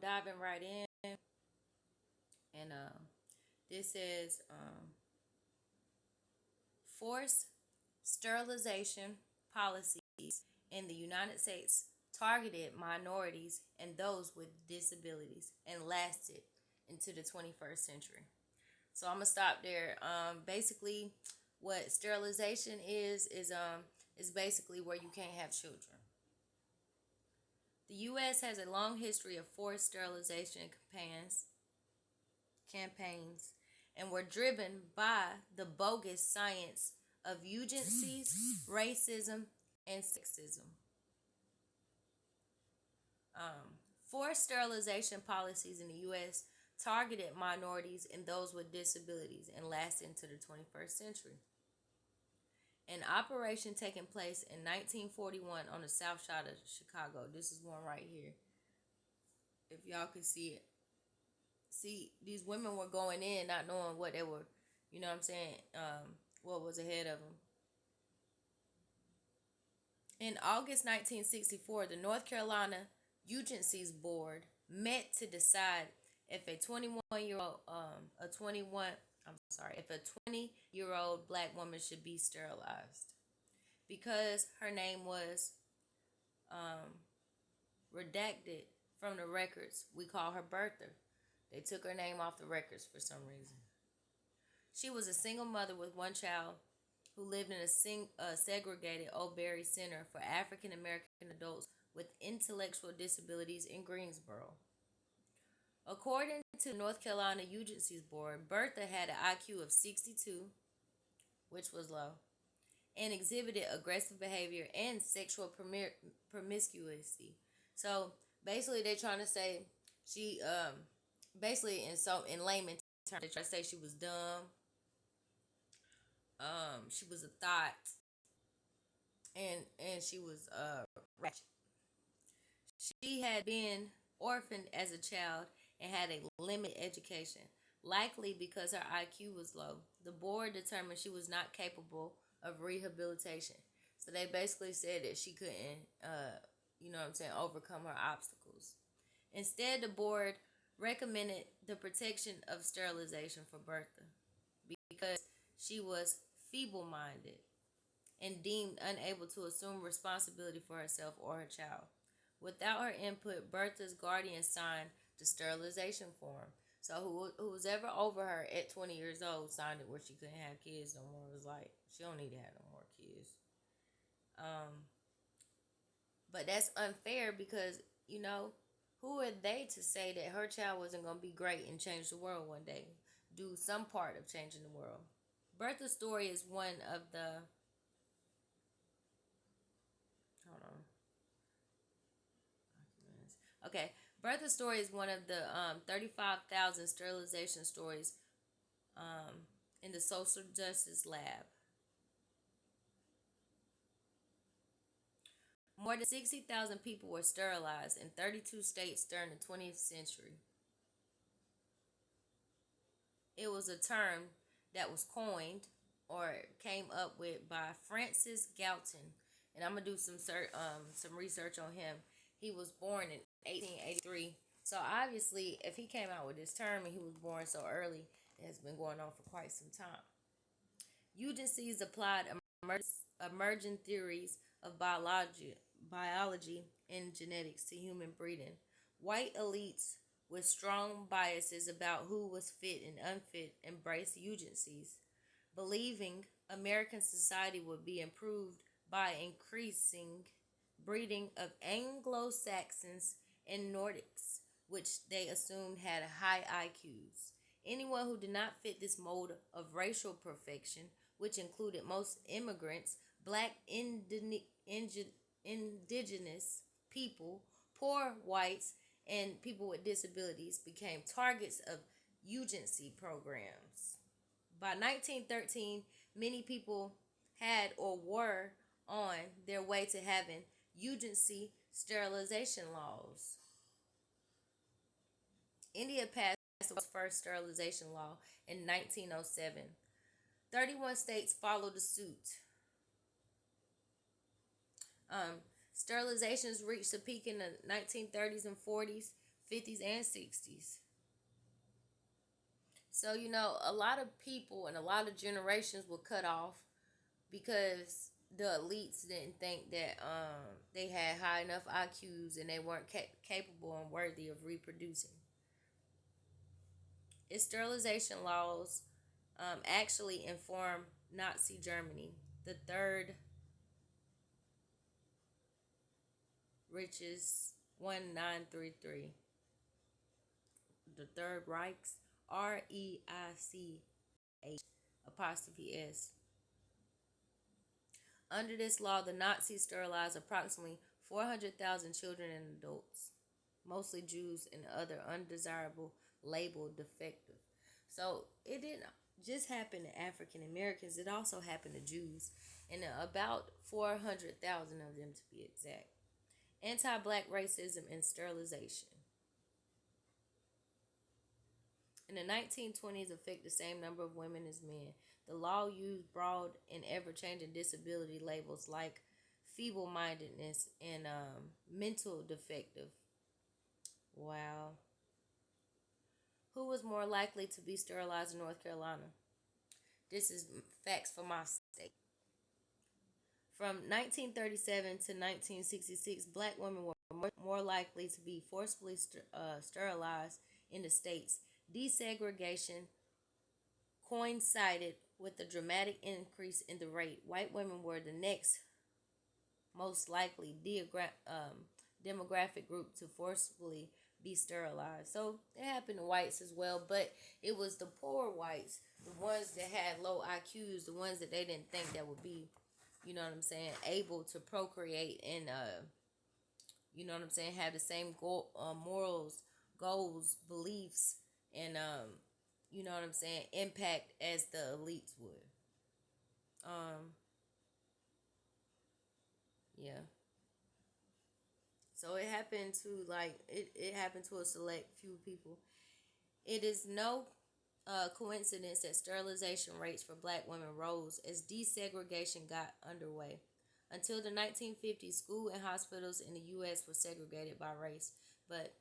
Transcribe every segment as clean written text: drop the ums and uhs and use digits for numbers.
diving right in, and this is forced sterilization policies in the United States targeted minorities and those with disabilities and lasted into the 21st century. So I'm gonna stop there. Basically, what sterilization is basically where you can't have children. The U.S. has a long history of forced sterilization campaigns and were driven by the bogus science of eugenics, racism, and sexism. Forced sterilization policies in the U.S. targeted minorities and those with disabilities and lasted into the 21st century. An operation taking place in 1941 on the south side of Chicago. This is one right here. If y'all can see it. See, these women were going in not knowing what they were, you know what I'm saying, what was ahead of them. In August 1964, the North Carolina Eugenics Board met to decide if a 21-year-old if a 20-year-old black woman should be sterilized because her name was redacted from the records. We call her Bertha. They took her name off the records for some reason. She was a single mother with one child who lived in a segregated Old Berry Center for African American adults with intellectual disabilities in Greensboro. According to the North Carolina Eugenics Board, Bertha had an IQ of 62, which was low, and exhibited aggressive behavior and sexual promiscuity. So basically, they're trying to say she basically in layman terms, they try to say she was dumb. She was a thought, and she was ratchet. She had been orphaned as a child and had a limited education, likely because her IQ was low. The board determined she was not capable of rehabilitation. So they basically said that she couldn't, overcome her obstacles. Instead, the board recommended the protection of sterilization for Bertha because she was feeble minded and deemed unable to assume responsibility for herself or her child. Without her input, Bertha's guardian signed the sterilization form. So who was ever over her at 20 years old signed it where she couldn't have kids no more. It was like, she don't need to have no more kids. But that's unfair because, who are they to say that her child wasn't going to be great and change the world one day? Do some part of changing the world. Bertha's story is one of the hold on. Okay, Bertha's story is one of the 35,000 sterilization stories in the social justice lab. More than 60,000 people were sterilized in 32 states during the 20th century. It was a term that was coined or came up with by Francis Galton, and I'm gonna do some research on him. He was born in 1883, so obviously, if he came out with this term and he was born so early, it has been going on for quite some time. Eugenics applied emerging theories of biology and genetics to human breeding. White elites with strong biases about who was fit and unfit embraced eugenics, believing American society would be improved by increasing breeding of Anglo-Saxons and Nordics, which they assumed had high IQs. Anyone who did not fit this mold of racial perfection, which included most immigrants, black indigenous people, poor whites, and people with disabilities, became targets of eugenics programs. By 1913, many people had or were on their way to having eugenics sterilization laws. India passed its first sterilization law in 1907. 31 states followed the suit. Sterilizations reached a peak in the 1930s and 40s. 50s and 60s. So, a lot of people and a lot of generations were cut off because the elites didn't think that they had high enough IQs and they weren't capable and worthy of reproducing. Its sterilization laws actually informed Nazi Germany, the third richest 1933. The Third Reich's REICH''. Under this law, the Nazis sterilized approximately 400,000 children and adults, mostly Jews and other undesirable labeled defective. So it didn't just happen to African Americans, it also happened to Jews, and about 400,000 of them to be exact. Anti-black racism and sterilization. In the 1920s, affect the same number of women as men. The law used broad and ever-changing disability labels like feeble-mindedness and mental defective. Wow. Who was more likely to be sterilized in North Carolina? This is facts for my state. From 1937 to 1966, black women were more likely to be forcibly sterilized in the states. Desegregation coincided with a dramatic increase in the rate. White women were the next most likely demographic group to forcibly be sterilized. So it happened to whites as well, but it was the poor whites, the ones that had low IQs, the ones that they didn't think that would be, able to procreate and, have the same morals, goals, beliefs, and, impact as the elites would. Yeah. So it happened to it happened to a select few people. It is no coincidence that sterilization rates for black women rose as desegregation got underway. Until the 1950s, school and hospitals in the U.S. were segregated by race, but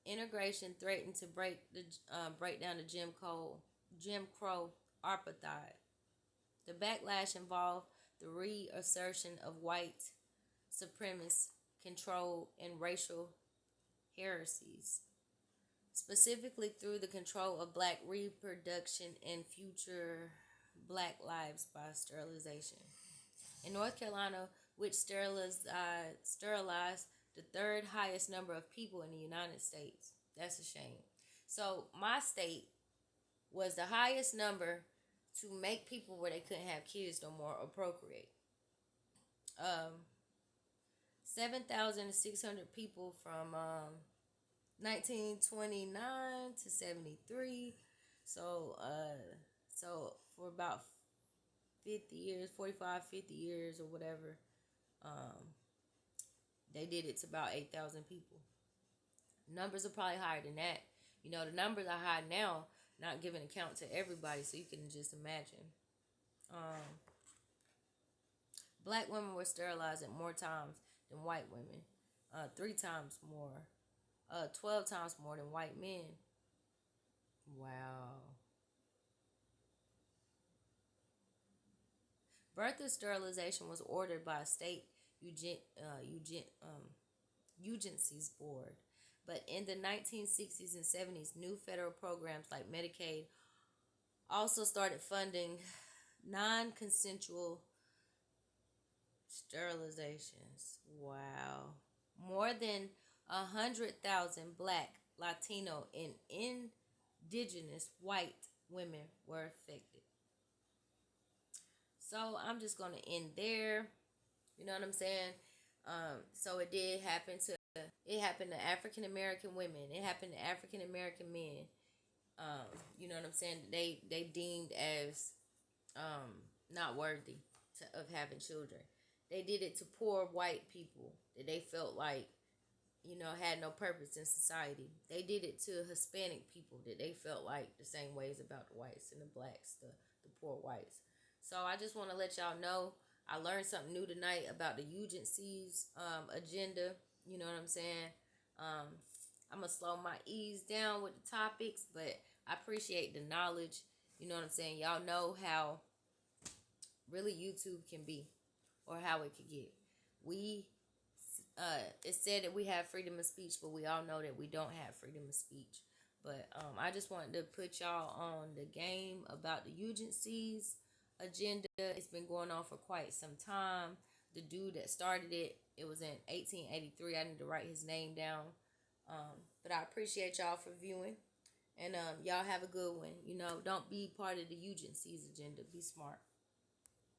integration threatened to break down the Jim Crow apartheid. The backlash involved the reassertion of white supremacist control and racial heresies, specifically through the control of black reproduction and future black lives by sterilization. In North Carolina, which sterilized the third highest number of people in the United States. That's a shame. So my state was the highest number to make people where they couldn't have kids no more or procreate. 7,600 people from 1929 to 73. So for about 50 years, 45, 50 years or whatever, they did it to about 8,000 people. Numbers are probably higher than that. The numbers are high now, not giving account to everybody, so you can just imagine. Black women were sterilized at more times than white women, 3 times more, 12 times more than white men. Wow. Birth sterilization was ordered by a state Eugenics Board. But in the 1960s and 70s, new federal programs like Medicaid also started funding non-consensual sterilizations. Wow. More than 100,000 black, Latino, and indigenous white women were affected. So I'm just going to end there. You know what I'm saying? So it happened to African American women. It happened to African American men. You know what I'm saying? They deemed as not worthy of having children. They did it to poor white people that they felt like had no purpose in society. They did it to Hispanic people that they felt like the same ways about the whites and the blacks, the poor whites. So I just want to let y'all know I learned something new tonight about the Eugenics Agenda. You know what I'm saying? I'm gonna slow my ease down with the topics, but I appreciate the knowledge. You know what I'm saying? Y'all know how really YouTube can be, or how it could get. We It said that we have freedom of speech, but we all know that we don't have freedom of speech. But I just wanted to put y'all on the game about the Eugenics Agenda. It's been going on for quite some time. The dude that started it, it was in 1883. I need to write his name down. But I appreciate y'all for viewing. And y'all have a good one. You know, don't be part of the Eugenics Agenda. Be smart.